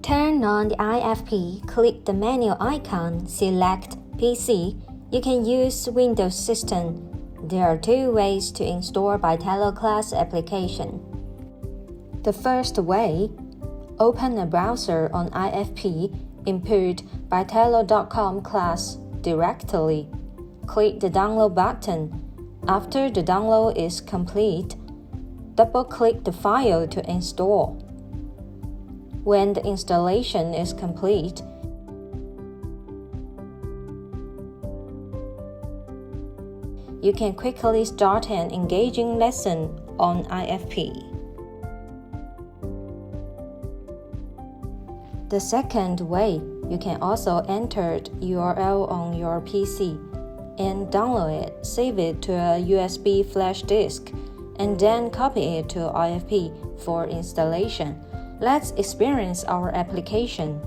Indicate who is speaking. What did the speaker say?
Speaker 1: turn on the IFP, click the menu icon, select PC. You can use Windows System. There are two ways to install Bytello Class application. The first way, open a browser on IFP, input bytello.com class directly. Click the download button. After the download is complete, double-click the file to install. When the installation is complete, you can quickly start an engaging lesson on IFP. The second way, you can also enter the URL on your PC and download it, save it to a USB flash disk, and then copy it to IFP for installation. Let's experience our application.